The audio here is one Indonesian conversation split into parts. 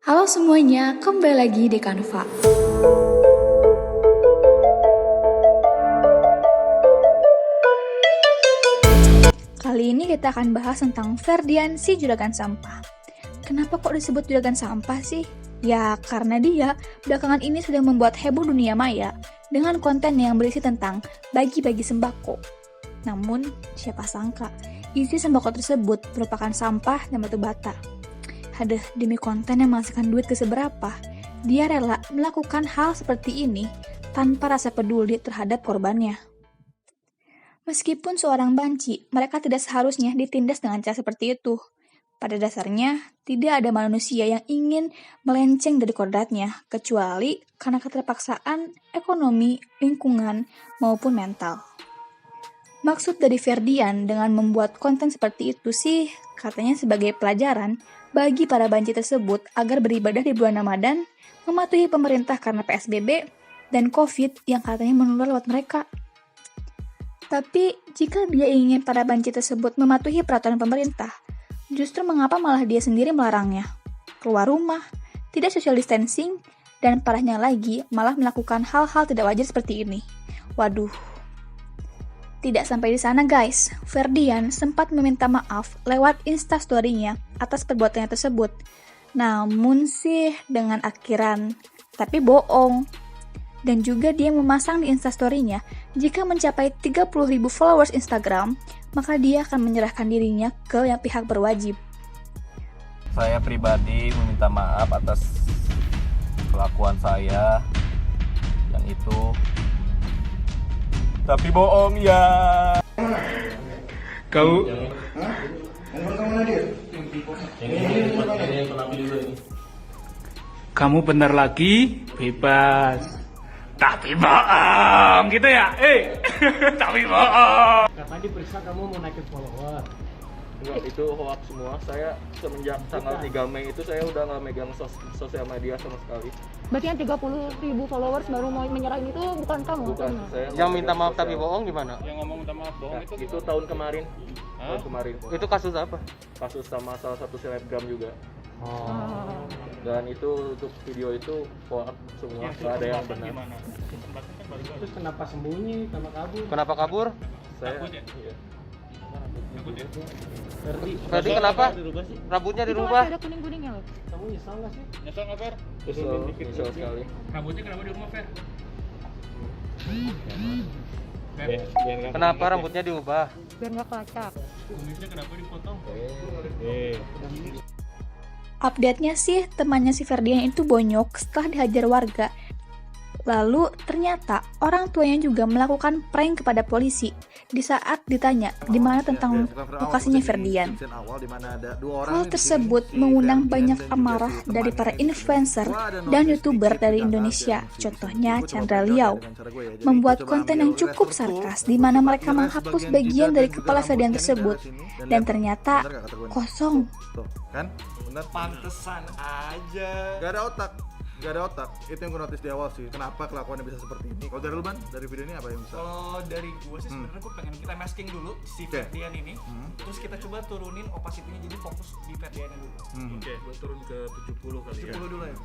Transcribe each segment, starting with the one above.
Halo semuanya, kembali lagi di Canva. Kali ini kita akan bahas tentang Ferdian si juragan sampah. Kenapa kok disebut juragan sampah sih? Ya, karena dia belakangan ini sedang membuat heboh dunia maya dengan konten yang berisi tentang bagi-bagi sembako. Namun, siapa sangka, isi sembako tersebut merupakan sampah dan batu bata. Aduh, demi konten yang menghasilkan duit keseberapa, dia rela melakukan hal seperti ini tanpa rasa peduli terhadap korbannya. Meskipun seorang banci, mereka tidak seharusnya ditindas dengan cara seperti itu. Pada dasarnya, tidak ada manusia yang ingin melenceng dari kodratnya, kecuali karena keterpaksaan ekonomi, lingkungan, maupun mental. Maksud dari Ferdian dengan membuat konten seperti itu sih, katanya sebagai pelajaran bagi para banci tersebut agar beribadah di bulan Ramadan, mematuhi pemerintah karena PSBB, dan COVID yang katanya menular lewat mereka. Tapi, jika dia ingin para banci tersebut mematuhi peraturan pemerintah, justru mengapa malah dia sendiri melarangnya? Keluar rumah, tidak social distancing, dan parahnya lagi malah melakukan hal-hal tidak wajar seperti ini. Waduh. Tidak sampai di sana guys, Ferdian sempat meminta maaf lewat instastory-nya atas perbuatannya tersebut. Namun sih dengan akhiran, tapi bohong. Dan juga dia memasang di instastory-nya, jika mencapai 30.000 followers Instagram, maka dia akan menyerahkan dirinya ke yang pihak berwajib. Saya pribadi meminta maaf atas kelakuan saya yang itu. Tapi bohong ya. Kau kamu benar lagi bebas. Tapi bohong gitu ya? Tapi bohong. Katanya diperiksa kamu mau naikin follower. Enggak, itu hoax semua. Saya semenjak tanggal 3 Mei itu saya udah nggak megang sosial media sama sekali. Berarti yang 30.000 followers baru mau menyerah itu bukan kamu? Bukan, saya Yang minta maaf tapi bohong gimana? Yang ngomong minta maaf bohong itu tahun kemarin. Tahun kemarin. Itu kasus apa? Kasus sama salah satu selebgram juga. Ah. Dan itu untuk video itu hoax semua, nggak ada yang benar. Terus kenapa sembunyi, kenapa kabur? Kenapa kabur? Saya Takut ya? iya. Ferdi kenapa? Rambutnya Itu dirubah? masih ada kuning-kuningnya loh. Kamu nyesal nggak sih? Nyesel nggak Fer? Nyesel sekali. Rambutnya kenapa di rumah Fer? Kenapa rambutnya diubah? Biar nggak kelacak. Kumisnya kenapa dipotong? Update-nya sih, temannya si Ferdian itu bonyok setelah dihajar warga. Lalu ternyata orang tuanya juga melakukan prank kepada polisi di saat ditanya di mana tentang lokasinya Ferdian. Hal tersebut mengundang banyak amarah dari para influencer dan YouTuber dari Indonesia, contohnya Chandra Liau, membuat konten yang cukup sarkas di mana mereka menghapus bagian dari kepala Ferdian tersebut dan ternyata kosong. Kan? Bener. Pantesan aja. Gak ada otak. Gak ada otak. Itu yang gue notice di awal sih. Kenapa kelakuannya bisa seperti ini? Kalau dari lu, Ban, dari video ini apa yang bisa? Kalau dari gue sih sebenarnya gue pengen kita masking dulu si Ferdian ini, terus kita coba turunin opacity-nya jadi fokus di Ferdian dulu. Oke, gua turun ke 70 kali ya. 70 dulu ya.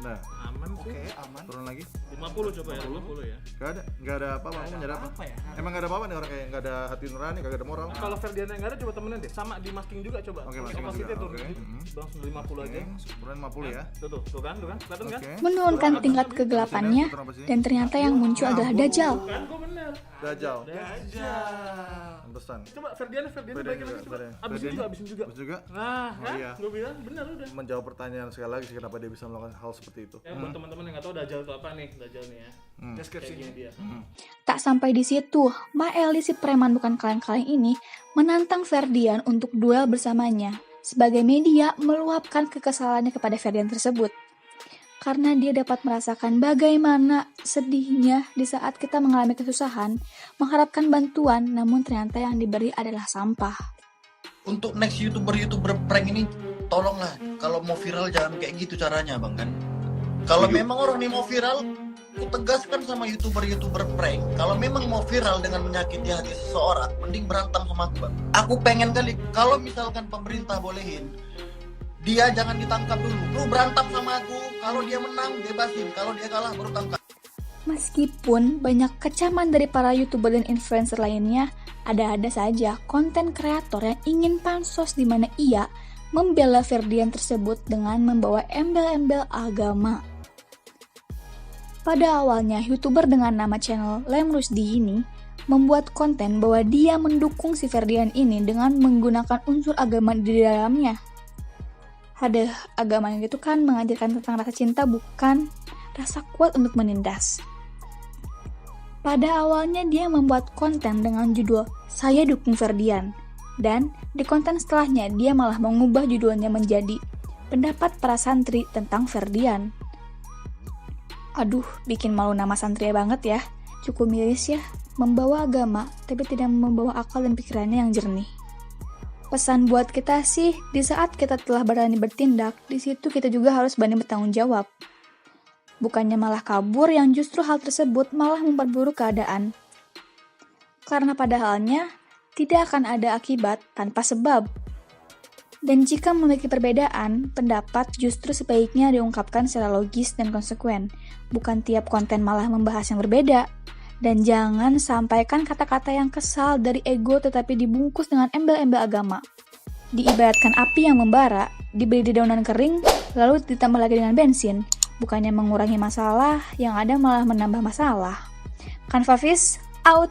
Nah, Aman Oke, sih. aman. turun lagi. 50 coba ya, 50 ya. Gak ada apa-apa. Kamu nyadar apa? Apa ya? Emang gak ada apa-apa nih orang kayak gak ada hati nurani, gak ada moral. Kalau Ferdian yang nggak ada coba temenin deh, sama di masking juga coba. Oke, masking Opacity juga, turun oke. gitu. Langsung 50 aja. Turun 50 ya. Tuh kan, kelihatan kan? Oke. Menurunkan tingkat kegelapannya dan ternyata yang muncul adalah Dajjal. Kan gue bener. Dajjal. Dajjal. Pantesan. Coba Ferdian baikin lagi coba. Abisin juga. Terus juga Nah, Oh, kan? iya. Gue bilang bener udah. menjawab pertanyaan sekali lagi sih kenapa dia bisa melakukan hal seperti itu. Ya buat teman-teman yang nggak tahu Dajjal itu apa nih, Dajjal nih ya. Deskripsinya Kayak gini dia. Tak sampai di situ, Maeli si preman bukan kaleng-kaleng ini menantang Ferdian untuk duel bersamanya. Sebagai media meluapkan kekesalannya kepada Ferdian tersebut. Karena dia dapat merasakan bagaimana sedihnya di saat kita mengalami kesusahan, mengharapkan bantuan, namun ternyata yang diberi adalah sampah. Untuk next youtuber prank ini tolonglah kalau mau viral jangan kayak gitu caranya bang kan. Kalau memang orang ini mau viral, aku tegaskan sama youtuber prank. Kalau memang mau viral dengan menyakiti hati seseorang, mending berantem sama aku bang. Aku pengen kali kalau misalkan pemerintah bolehin dia jangan ditangkap dulu. Lu berantem sama aku, kalau dia menang bebasin, kalau dia kalah baru tangkap. Meskipun banyak kecaman dari para YouTuber dan influencer lainnya, ada-ada saja konten kreator yang ingin pansos di mana ia membela Ferdian tersebut dengan membawa embel-embel agama. Pada awalnya, YouTuber dengan nama channel Lem Rusdi ini membuat konten bahwa dia mendukung si Ferdian ini dengan menggunakan unsur agama di dalamnya. Ada agama itu kan mengajarkan tentang rasa cinta, bukan rasa kuat untuk menindas. Pada awalnya dia membuat konten dengan judul "Saya Dukung Ferdian", dan di konten setelahnya dia malah mengubah judulnya menjadi "Pendapat Para Santri Tentang Ferdian". Aduh, bikin malu nama santri banget ya. Cukup miris ya, membawa agama tapi tidak membawa akal dan pikirannya yang jernih. Pesan buat kita sih, di saat kita telah berani bertindak, di situ kita juga harus berani bertanggung jawab. Bukannya malah kabur, yang justru hal tersebut malah memperburuk keadaan. Karena padahalnya, tidak akan ada akibat tanpa sebab. Dan jika memiliki perbedaan, pendapat justru sebaiknya diungkapkan secara logis dan konsekuen. Bukan tiap konten malah membahas yang berbeda. Dan jangan sampaikan kata-kata yang kesal dari ego tetapi dibungkus dengan embel-embel agama. Diibaratkan api yang membara, diberi dedaunan kering, lalu ditambah lagi dengan bensin. Bukannya mengurangi masalah, yang ada malah menambah masalah. Kanfafis, out!